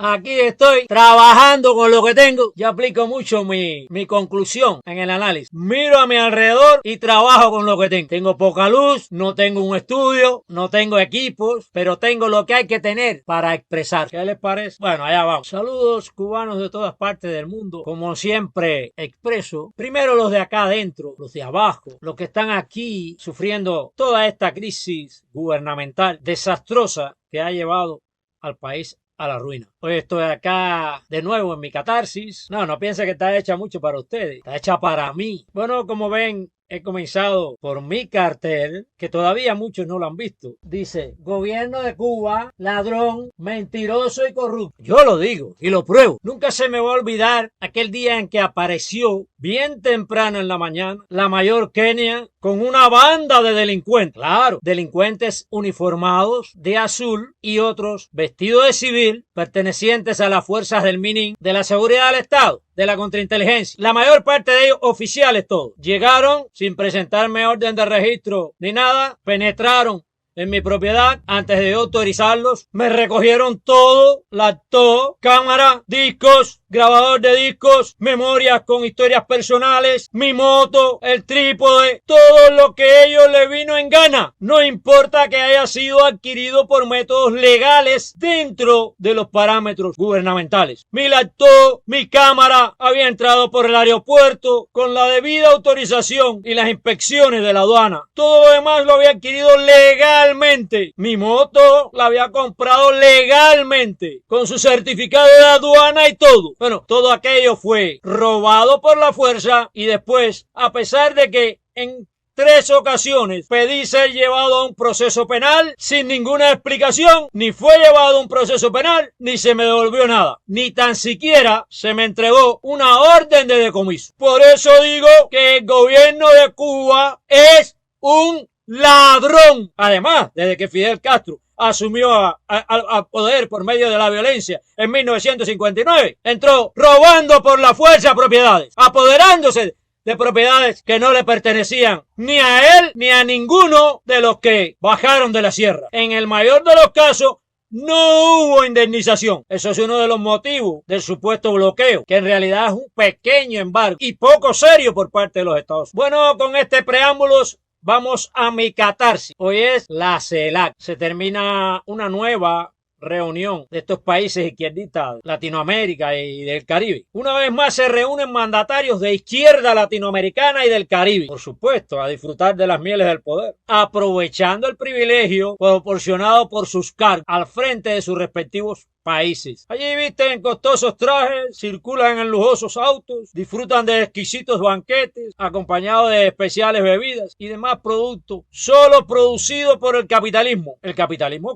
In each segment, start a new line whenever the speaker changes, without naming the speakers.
Aquí estoy trabajando con lo que tengo. Yo aplico mucho mi conclusión en el análisis. Miro a mi alrededor y trabajo con lo que tengo. Tengo poca luz, no tengo un estudio, no tengo equipos, pero tengo lo que hay que tener para expresar. ¿Qué les parece? Bueno, allá vamos. Saludos cubanos de todas partes del mundo. Como siempre expreso, primero los de acá adentro, los de abajo, los que están aquí sufriendo toda esta crisis gubernamental desastrosa que ha llevado al país a la ruina. Hoy estoy acá de nuevo en mi catarsis. No piense que está hecha mucho para ustedes, está hecha para mí. Bueno, como ven, he comenzado por mi cartel, que todavía muchos no lo han visto. Dice, gobierno de Cuba, ladrón, mentiroso y corrupto. Yo lo digo y lo pruebo. Nunca se me va a olvidar aquel día en que apareció bien temprano en la mañana la mayor Kenia con una banda de delincuentes. Claro, delincuentes uniformados de azul y otros vestidos de civil pertenecientes a las fuerzas del MININ, de la seguridad del Estado, de la contrainteligencia. La mayor parte de ellos oficiales todos. Llegaron sin presentarme orden de registro ni nada, penetraron en mi propiedad antes de autorizarlos, me recogieron todo, laptop, cámara, discos, grabador de discos, memorias con historias personales, mi moto, el trípode, todo lo que ellos les vino en gana. No importa que haya sido adquirido por métodos legales dentro de los parámetros gubernamentales. Mi laptop, mi cámara había entrado por el aeropuerto con la debida autorización y las inspecciones de la aduana. Todo lo demás lo había adquirido legalmente. Mi moto la había comprado legalmente con su certificado de aduana y todo. Bueno, todo aquello fue robado por la fuerza y después, a pesar de que en 3 ocasiones pedí ser llevado a un proceso penal sin ninguna explicación, ni fue llevado a un proceso penal, ni se me devolvió nada, ni tan siquiera se me entregó una orden de decomiso. Por eso digo que el gobierno de Cuba es un ladrón. Además, desde que Fidel Castro asumió al poder por medio de la violencia en 1959, entró robando por la fuerza propiedades, apoderándose de propiedades que no le pertenecían ni a él ni a ninguno de los que bajaron de la sierra. En el mayor de los casos, no hubo indemnización. Eso es uno de los motivos del supuesto bloqueo, que en realidad es un pequeño embargo y poco serio por parte de los Estados Unidos. Bueno, con este preámbulo vamos a mi catarsis. Hoy es la CELAC. Se termina una nueva reunión de estos países izquierdistas, Latinoamérica y del Caribe. Una vez más se reúnen mandatarios de izquierda latinoamericana y del Caribe, por supuesto, a disfrutar de las mieles del poder, aprovechando el privilegio proporcionado por sus cargos al frente de sus respectivos países. Allí visten costosos trajes, circulan en lujosos autos, disfrutan de exquisitos banquetes, acompañados de especiales bebidas y demás productos, solo producidos por el capitalismo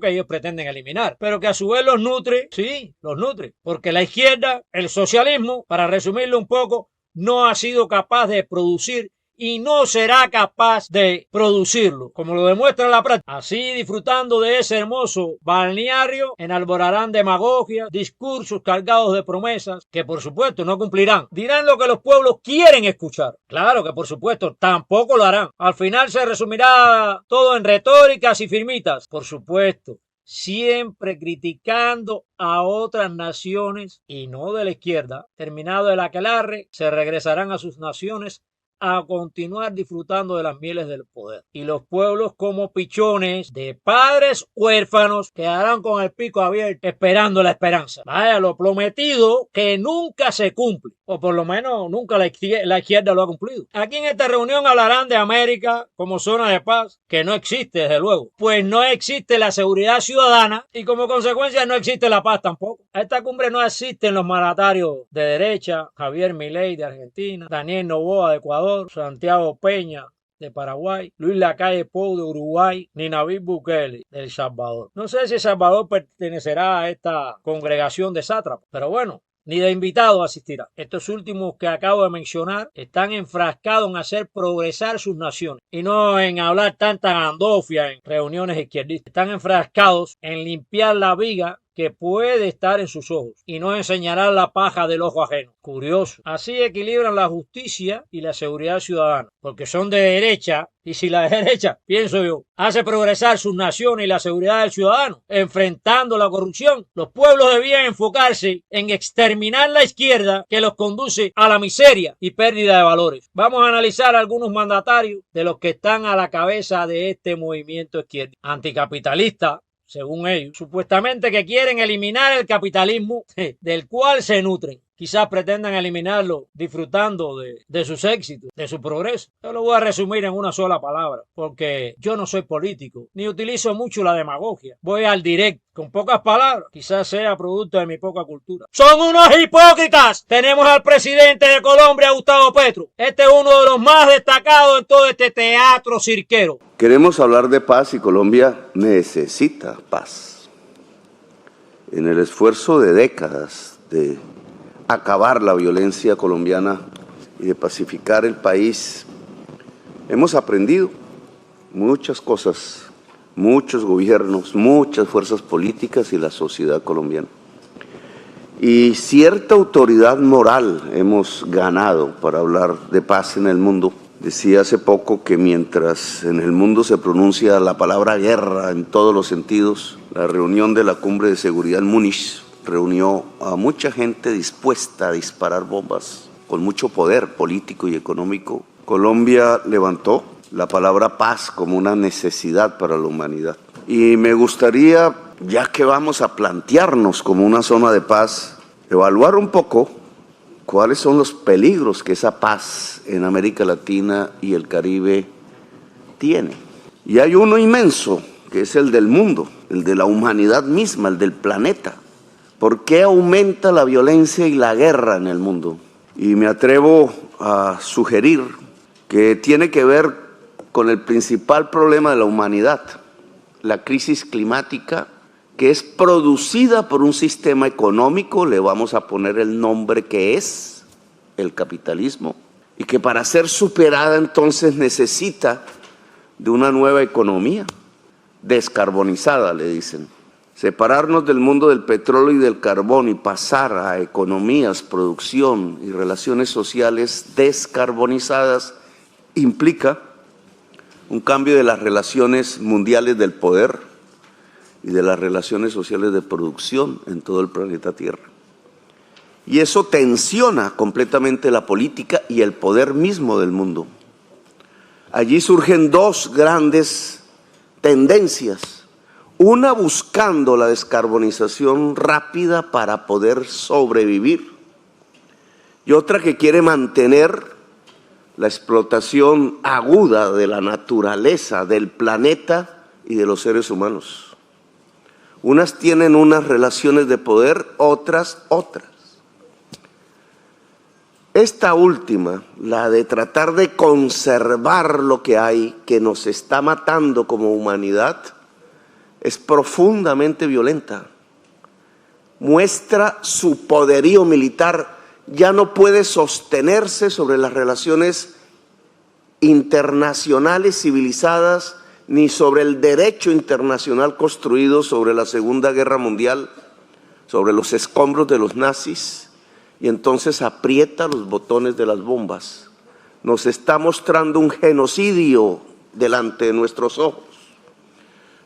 que ellos pretenden eliminar, pero que a su vez los nutre, sí, los nutre, porque la izquierda, el socialismo, para resumirlo un poco, no ha sido capaz de producir y no será capaz de producirlo, como lo demuestra la práctica. Así, disfrutando de ese hermoso balneario, enalborarán demagogia, discursos cargados de promesas que por supuesto no cumplirán. Dirán lo que los pueblos quieren escuchar. Claro que por supuesto tampoco lo harán. Al final se resumirá todo en retóricas y firmitas. Por supuesto, siempre criticando a otras naciones y no de la izquierda. Terminado el aquelarre, se regresarán a sus naciones a continuar disfrutando de las mieles del poder. Y los pueblos como pichones de padres huérfanos quedarán con el pico abierto esperando la esperanza. Vaya, lo prometido que nunca se cumple. O por lo menos nunca la izquierda lo ha cumplido. Aquí en esta reunión hablarán de América como zona de paz, que no existe desde luego. Pues no existe la seguridad ciudadana y como consecuencia no existe la paz tampoco. A esta cumbre no asisten los mandatarios de derecha, Javier Milei de Argentina, Daniel Noboa de Ecuador, Santiago Peña de Paraguay, Luis Lacalle Pou de Uruguay, ni Nayib Bukele de El Salvador. No sé si El Salvador pertenecerá a esta congregación de sátrapas, pero bueno, ni de invitado asistirá. Estos últimos que acabo de mencionar están enfrascados en hacer progresar sus naciones y no en hablar tanta gandofia en reuniones izquierdistas. Están enfrascados en limpiar la viga que puede estar en sus ojos y no enseñarán la paja del ojo ajeno. Curioso. Así equilibran la justicia y la seguridad ciudadana, porque son de derecha, y si la derecha, pienso yo, hace progresar sus naciones y la seguridad del ciudadano, enfrentando la corrupción, los pueblos debían enfocarse en exterminar la izquierda que los conduce a la miseria y pérdida de valores. Vamos a analizar algunos mandatarios de los que están a la cabeza de este movimiento izquierdo anticapitalista, según ellos, supuestamente que quieren eliminar el capitalismo del cual se nutren. Quizás pretendan eliminarlo disfrutando de sus éxitos, de su progreso. Yo lo voy a resumir en una sola palabra, porque yo no soy político, ni utilizo mucho la demagogia. Voy al directo, con pocas palabras, quizás sea producto de mi poca cultura. ¡Son unos hipócritas! Tenemos al presidente de Colombia, Gustavo Petro. Este es uno de los más destacados en todo este teatro cirquero.
Queremos hablar de paz y Colombia necesita paz. En el esfuerzo de décadas de acabar la violencia colombiana y de pacificar el país, hemos aprendido muchas cosas, muchos gobiernos, muchas fuerzas políticas y la sociedad colombiana. Y cierta autoridad moral hemos ganado para hablar de paz en el mundo. Decía hace poco que mientras en el mundo se pronuncia la palabra guerra en todos los sentidos, la reunión de la Cumbre de Seguridad en Múnich reunió a mucha gente dispuesta a disparar bombas con mucho poder político y económico. Colombia levantó la palabra paz como una necesidad para la humanidad. Y me gustaría, ya que vamos a plantearnos como una zona de paz, evaluar un poco cuáles son los peligros que esa paz en América Latina y el Caribe tiene. Y hay uno inmenso, que es el del mundo, el de la humanidad misma, el del planeta. ¿Por qué aumenta la violencia y la guerra en el mundo? Y me atrevo a sugerir que tiene que ver con el principal problema de la humanidad, la crisis climática, que es producida por un sistema económico, le vamos a poner el nombre que es el capitalismo, y que para ser superada entonces necesita de una nueva economía, descarbonizada, le dicen. Separarnos del mundo del petróleo y del carbón y pasar a economías, producción y relaciones sociales descarbonizadas implica un cambio de las relaciones mundiales del poder y de las relaciones sociales de producción en todo el planeta Tierra. Y eso tensiona completamente la política y el poder mismo del mundo. Allí surgen dos grandes tendencias. Una buscando la descarbonización rápida para poder sobrevivir y otra que quiere mantener la explotación aguda de la naturaleza, del planeta y de los seres humanos. Unas tienen unas relaciones de poder, otras. Esta última, la de tratar de conservar lo que hay, que nos está matando como humanidad, es profundamente violenta. Muestra su poderío militar, ya no puede sostenerse sobre las relaciones internacionales civilizadas, ni sobre el derecho internacional construido sobre la Segunda Guerra Mundial, sobre los escombros de los nazis, y entonces aprieta los botones de las bombas. Nos está mostrando un genocidio delante de nuestros ojos.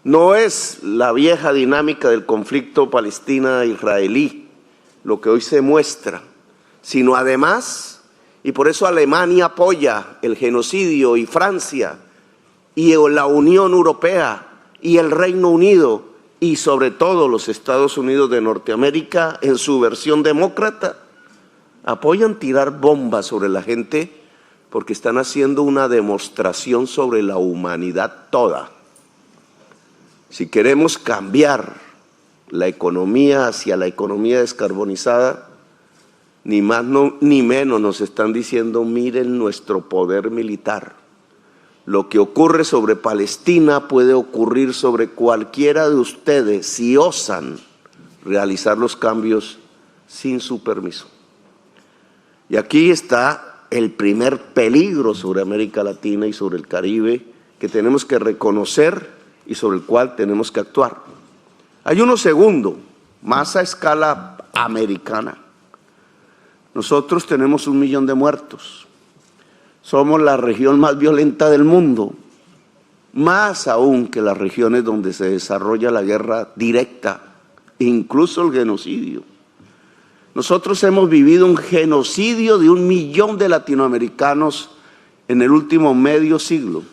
No es la vieja dinámica del conflicto palestina-israelí lo que hoy se muestra, sino además, y por eso Alemania apoya el genocidio, y Francia, y la Unión Europea, y el Reino Unido, y sobre todo los Estados Unidos de Norteamérica, en su versión demócrata, apoyan tirar bombas sobre la gente porque están haciendo una demostración sobre la humanidad toda. Si queremos cambiar la economía hacia la economía descarbonizada, ni más ni menos nos están diciendo, miren nuestro poder militar. Lo que ocurre sobre Palestina puede ocurrir sobre cualquiera de ustedes si osan realizar los cambios sin su permiso. Y aquí está el primer peligro sobre América Latina y sobre el Caribe que tenemos que reconocer y sobre el cual tenemos que actuar. Hay uno segundo, más a escala americana. Nosotros tenemos 1 millón de muertos. Somos la región más violenta del mundo, más aún que las regiones donde se desarrolla la guerra directa, incluso el genocidio. Nosotros hemos vivido un genocidio de 1 millón de latinoamericanos en el último medio siglo.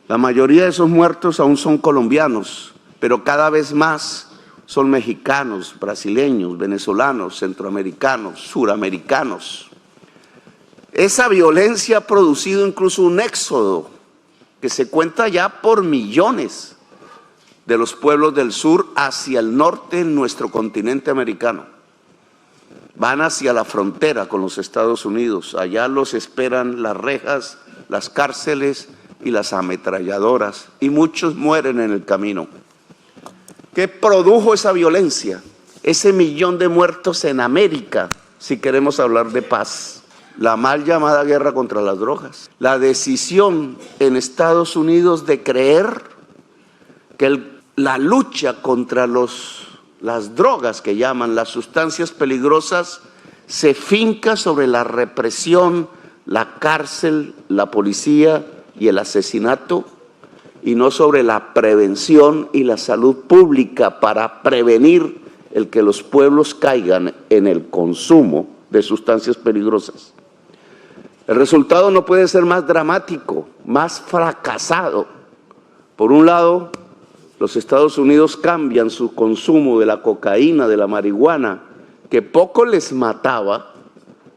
La mayoría de esos muertos aún son colombianos, pero cada vez más son mexicanos, brasileños, venezolanos, centroamericanos, suramericanos. Esa violencia ha producido incluso un éxodo que se cuenta ya por millones de los pueblos del sur hacia el norte en nuestro continente americano. Van hacia la frontera con los Estados Unidos. Allá los esperan las rejas, las cárceles y las ametralladoras, y muchos mueren en el camino. ¿Qué produjo esa violencia? Ese 1 millón de muertos en América, si queremos hablar de paz. La mal llamada guerra contra las drogas. La decisión en Estados Unidos de creer que la lucha contra las drogas, que llaman las sustancias peligrosas, se finca sobre la represión, la cárcel, la policía y el asesinato, y no sobre la prevención y la salud pública para prevenir el que los pueblos caigan en el consumo de sustancias peligrosas. El resultado no puede ser más dramático, más fracasado. Por un lado, los Estados Unidos cambian su consumo de la cocaína, de la marihuana, que poco les mataba,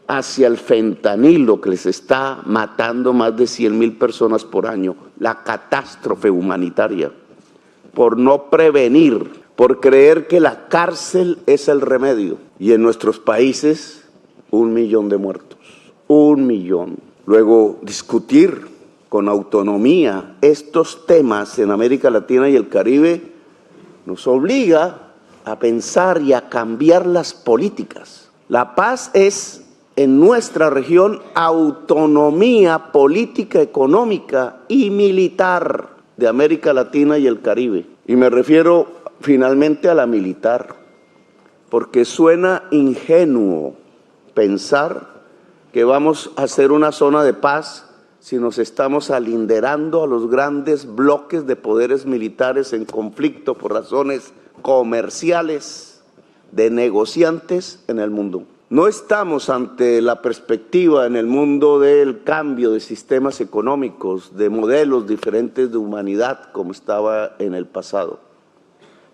hacia el fentanilo, que les está matando más de 100,000 personas por año, la catástrofe humanitaria, por no prevenir, por creer que la cárcel es el remedio. Y en nuestros países, 1 millón de muertos, 1 millón. Luego, discutir con autonomía estos temas en América Latina y el Caribe nos obliga a pensar y a cambiar las políticas. La paz es, en nuestra región, autonomía política, económica y militar de América Latina y el Caribe. Y me refiero finalmente a la militar, porque suena ingenuo pensar que vamos a hacer una zona de paz si nos estamos alinderando a los grandes bloques de poderes militares en conflicto por razones comerciales, de negociantes en el mundo. No estamos ante la perspectiva en el mundo del cambio de sistemas económicos, de modelos diferentes de humanidad como estaba en el pasado.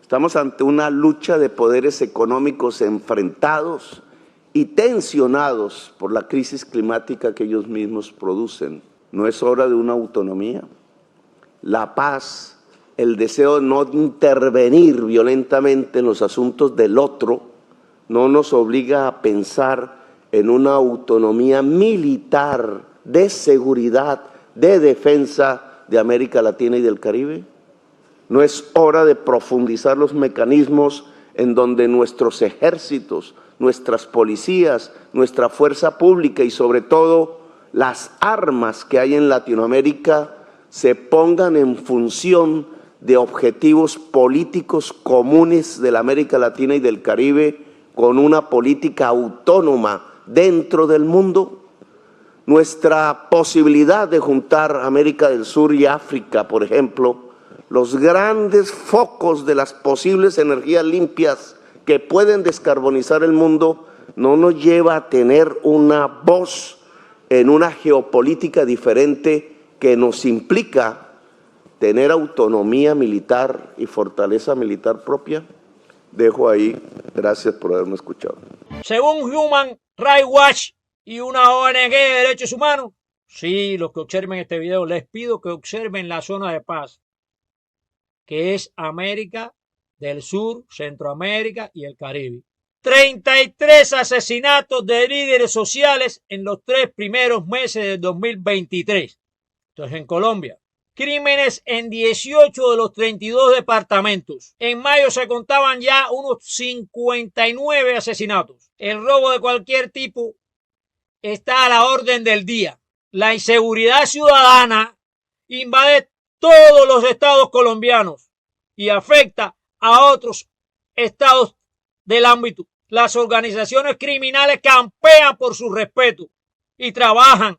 Estamos ante una lucha de poderes económicos enfrentados y tensionados por la crisis climática que ellos mismos producen. ¿No es hora de una autonomía? La paz, el deseo de no intervenir violentamente en los asuntos del otro, no nos obliga a pensar en una autonomía militar, de seguridad, de defensa de América Latina y del Caribe. ¿No es hora de profundizar los mecanismos en donde nuestros ejércitos, nuestras policías, nuestra fuerza pública y sobre todo las armas que hay en Latinoamérica se pongan en función de objetivos políticos comunes de la América Latina y del Caribe, con una política autónoma dentro del mundo? Nuestra posibilidad de juntar América del Sur y África, por ejemplo, los grandes focos de las posibles energías limpias que pueden descarbonizar el mundo, no nos lleva a tener una voz en una geopolítica diferente que nos implica tener autonomía militar y fortaleza militar propia. Dejo ahí. Gracias por haberme escuchado.
Según Human Rights Watch y una ONG de derechos humanos, sí, los que observen este video, les pido que observen la zona de paz, que es América del Sur, Centroamérica y el Caribe. 33 asesinatos de líderes sociales en los 3 primeros meses del 2023. Entonces, en Colombia, crímenes en 18 de los 32 departamentos. En mayo se contaban ya unos 59 asesinatos. El robo de cualquier tipo está a la orden del día. La inseguridad ciudadana invade todos los estados colombianos y afecta a otros estados del ámbito. Las organizaciones criminales campean por su respeto y trabajan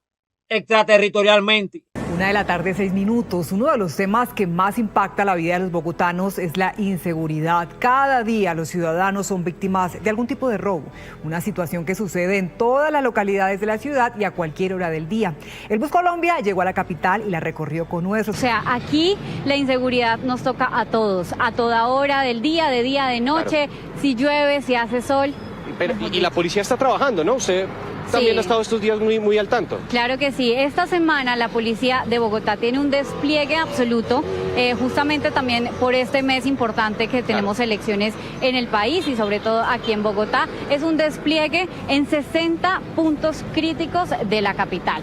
extraterritorialmente.
1:06 p.m. Uno de los temas que más impacta la vida de los bogotanos es la inseguridad. Cada día los ciudadanos son víctimas de algún tipo de robo, una situación que sucede en todas las localidades de la ciudad y a cualquier hora del día. El Bus Colombia llegó a la capital y la recorrió con nuestros.
O sea, aquí la inseguridad nos toca a todos, a toda hora del día, de noche, claro. Si llueve, si hace sol.
Pero, y la policía está trabajando, ¿no? Usted también ha estado estos días muy al tanto.
Claro que sí. Esta semana la policía de Bogotá tiene un despliegue absoluto, justamente también por este mes importante que tenemos elecciones en el país y sobre todo aquí en Bogotá. Es un despliegue en 60 puntos críticos de la capital.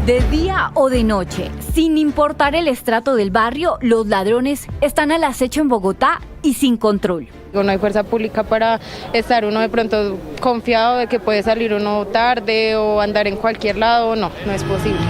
De día o de noche, sin importar el estrato del barrio, los ladrones están al acecho en Bogotá y sin control.
No hay fuerza pública para estar uno de pronto confiado de que puede salir uno tarde o andar en cualquier lado. No es posible.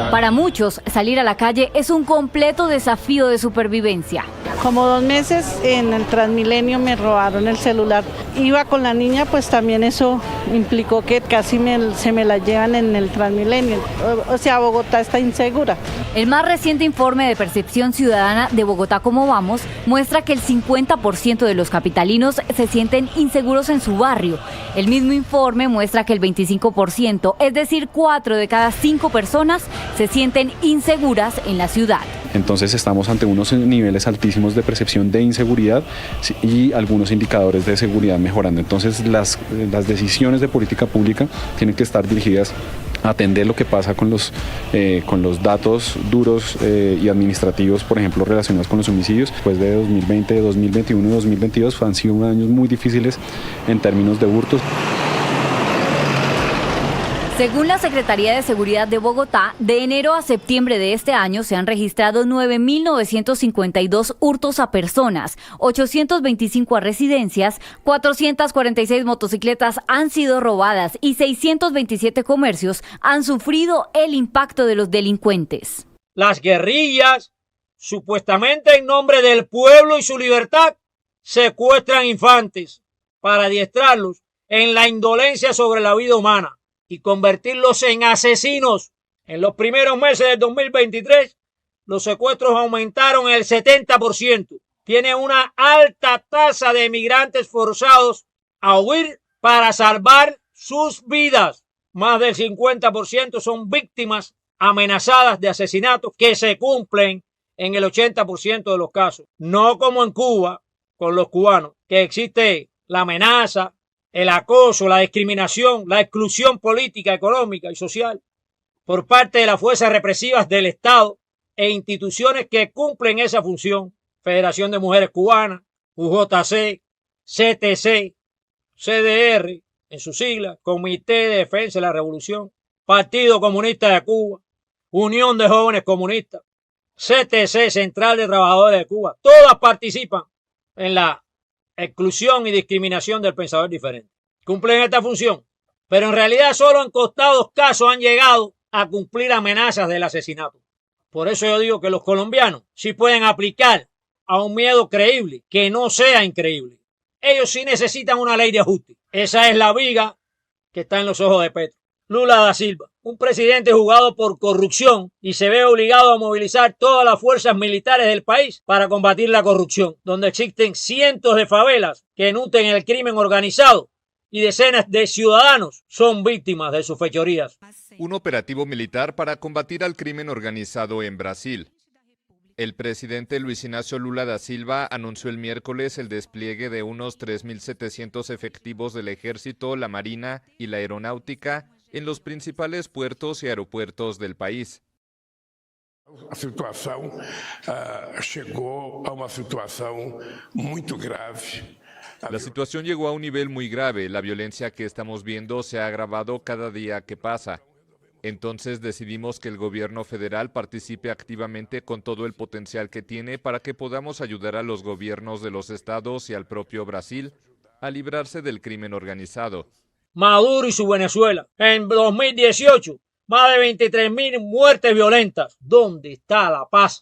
Para muchos, salir a la calle es un completo desafío de supervivencia.
Como 2 meses en el Transmilenio me robaron el celular. Iba con la niña, pues también eso implicó que casi se me la llevan en el Transmilenio. O sea, Bogotá está insegura.
El más reciente informe de percepción ciudadana de Bogotá Cómo Vamos muestra que el 50% de los capitalinos se sienten inseguros en su barrio. El mismo informe muestra que el 25%, es decir, 4 de cada 5 personas, se sienten inseguras en la ciudad.
Entonces estamos ante unos niveles altísimos de percepción de inseguridad y algunos indicadores de seguridad mejorando. Entonces las decisiones de política pública tienen que estar dirigidas a atender lo que pasa con los datos duros y administrativos, por ejemplo, relacionados con los homicidios. Después de 2020, 2021 y 2022 han sido años muy difíciles en términos de hurtos.
Según la Secretaría de Seguridad de Bogotá, de enero a septiembre de este año se han registrado 9.952 hurtos a personas, 825 a residencias, 446 motocicletas han sido robadas y 627 comercios han sufrido el impacto de los delincuentes.
Las guerrillas, supuestamente en nombre del pueblo y su libertad, secuestran infantes para adiestrarlos en la indolencia sobre la vida humana y convertirlos en asesinos. En los primeros meses del 2023, los secuestros aumentaron el 70%. Tiene una alta tasa de migrantes forzados a huir para salvar sus vidas. Más del 50% son víctimas amenazadas de asesinatos que se cumplen en el 80% de los casos. No como en Cuba, con los cubanos, que existe la amenaza, el acoso, la discriminación, la exclusión política, económica y social por parte de las fuerzas represivas del Estado e instituciones que cumplen esa función. Federación de Mujeres Cubanas, UJC, CTC, CDR, en sus siglas, Comité de Defensa de la Revolución, Partido Comunista de Cuba, Unión de Jóvenes Comunistas, CTC, Central de Trabajadores de Cuba. Todas participan en la exclusión y discriminación del pensador diferente. Cumplen esta función, pero en realidad solo en contados casos han llegado a cumplir amenazas del asesinato. Por eso yo digo que los colombianos sí pueden aplicar a un miedo creíble, que no sea increíble. Ellos sí necesitan una ley de ajuste. Esa es la viga que está en los ojos de Petro. Lula da Silva, un presidente juzgado por corrupción y se ve obligado a movilizar todas las fuerzas militares del país para combatir la corrupción, donde existen cientos de favelas que nutren el crimen organizado y decenas de ciudadanos son víctimas de sus fechorías.
Un operativo militar para combatir al crimen organizado en Brasil. El presidente Luis Ignacio Lula da Silva anunció el miércoles el despliegue de unos 3.700 efectivos del Ejército, la Marina y la Aeronáutica en los principales puertos y aeropuertos del país.
A situação chegou a uma situação muito grave.
La situación llegó a un nivel muy grave. La violencia que estamos viendo se ha agravado cada día que pasa. Entonces decidimos que el gobierno federal participe activamente con todo el potencial que tiene para que podamos ayudar a los gobiernos de los estados y al propio Brasil a librarse del crimen organizado.
Maduro y su Venezuela. En 2018, más de 23.000 muertes violentas. ¿Dónde está la paz?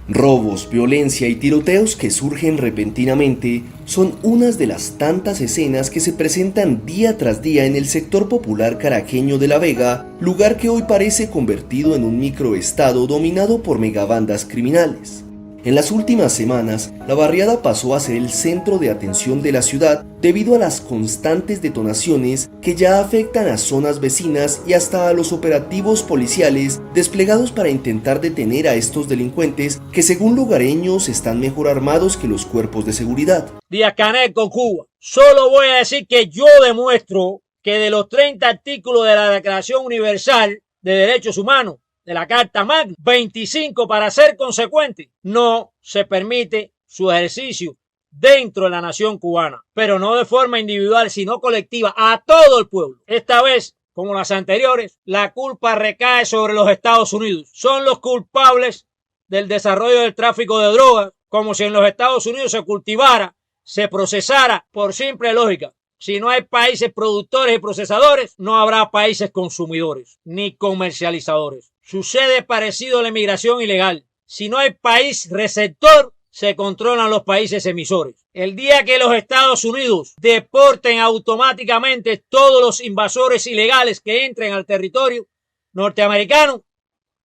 Robos, violencia y tiroteos que surgen repentinamente son unas de las tantas escenas que se presentan día tras día en el sector popular caraqueño de La Vega, lugar que hoy parece convertido en un microestado dominado por megabandas criminales. En las últimas semanas, la barriada pasó a ser el centro de atención de la ciudad debido a las constantes detonaciones que ya afectan a zonas vecinas y hasta a los operativos policiales desplegados para intentar detener a estos delincuentes que, según lugareños, están mejor armados que los cuerpos de seguridad.
Díaz-Canel con Cuba. Solo voy a decir que yo demuestro que de los 30 artículos de la Declaración Universal de Derechos Humanos, de la Carta Magna, 25 para ser consecuente, no se permite su ejercicio dentro de la nación cubana, pero no de forma individual, sino colectiva, a todo el pueblo. Esta vez, como las anteriores, la culpa recae sobre los Estados Unidos. Son los culpables del desarrollo del tráfico de drogas, como si en los Estados Unidos se cultivara, se procesara por simple lógica. Si no hay países productores y procesadores, no habrá países consumidores ni comercializadores. Sucede parecido a la inmigración ilegal. Si no hay país receptor, se controlan los países emisores. El día que los Estados Unidos deporten automáticamente todos los invasores ilegales que entren al territorio norteamericano,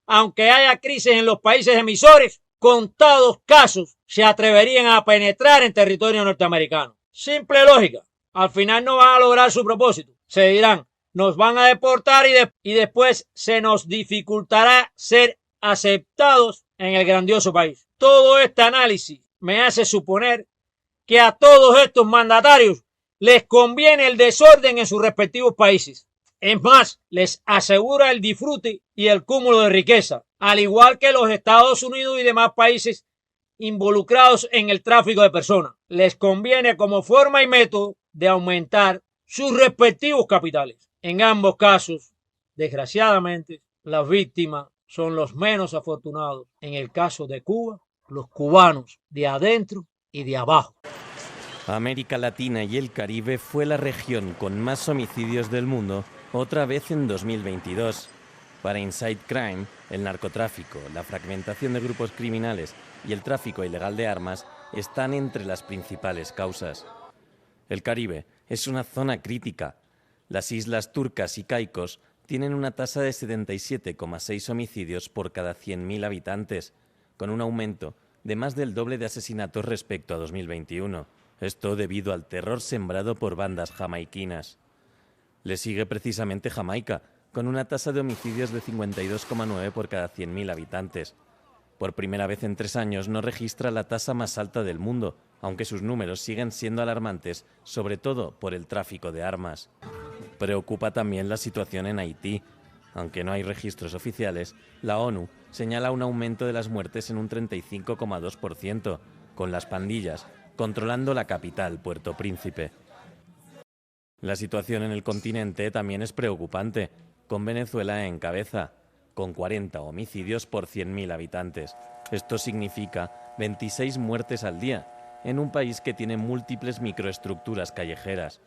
aunque haya crisis en los países emisores, contados casos se atreverían a penetrar en territorio norteamericano. Simple lógica. Al final no van a lograr su propósito. Se dirán, nos van a deportar y después se nos dificultará ser aceptados en el grandioso país. Todo este análisis me hace suponer que a todos estos mandatarios les conviene el desorden en sus respectivos países. Es más, les asegura el disfrute y el cúmulo de riqueza, al igual que los Estados Unidos y demás países involucrados en el tráfico de personas. Les conviene como forma y método de aumentar sus respectivos capitales. En ambos casos, desgraciadamente, las víctimas son los menos afortunados. En el caso de Cuba, los cubanos de adentro y de abajo.
América Latina y el Caribe fue la región con más homicidios del mundo, otra vez en 2022. Para Inside Crime, el narcotráfico, la fragmentación de grupos criminales y el tráfico ilegal de armas están entre las principales causas. El Caribe es una zona crítica. Las islas Turcas y Caicos tienen una tasa de 77,6 homicidios por cada 100.000 habitantes, con un aumento de más del doble de asesinatos respecto a 2021. Esto debido al terror sembrado por bandas jamaiquinas. Le sigue precisamente Jamaica, con una tasa de homicidios de 52,9 por cada 100.000 habitantes. Por primera vez en 3 años no registra la tasa más alta del mundo, aunque sus números siguen siendo alarmantes, sobre todo por el tráfico de armas. Preocupa también la situación en Haití. Aunque no hay registros oficiales, la ONU señala un aumento de las muertes en un 35,2%, con las pandillas controlando la capital, Puerto Príncipe. La situación en el continente también es preocupante, con Venezuela en cabeza, con 40 homicidios por 100.000 habitantes. Esto significa 26 muertes al día, en un país que tiene múltiples microestructuras callejeras.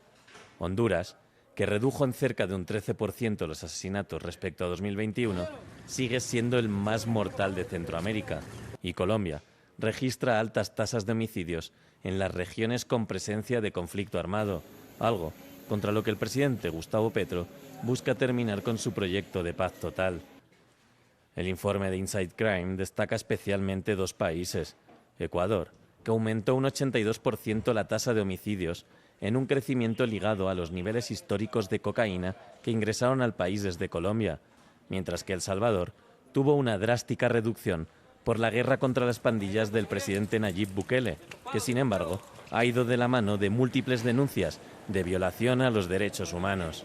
Honduras, que redujo en cerca de un 13% los asesinatos respecto a 2021, sigue siendo el más mortal de Centroamérica. Y Colombia registra altas tasas de homicidios en las regiones con presencia de conflicto armado, algo contra lo que el presidente Gustavo Petro busca terminar con su proyecto de paz total. El informe de Inside Crime destaca especialmente 2 países. Ecuador, que aumentó un 82% la tasa de homicidios, en un crecimiento ligado a los niveles históricos de cocaína que ingresaron al país desde Colombia, mientras que El Salvador tuvo una drástica reducción por la guerra contra las pandillas del presidente Nayib Bukele, que sin embargo ha ido de la mano de múltiples denuncias de violación a los derechos humanos.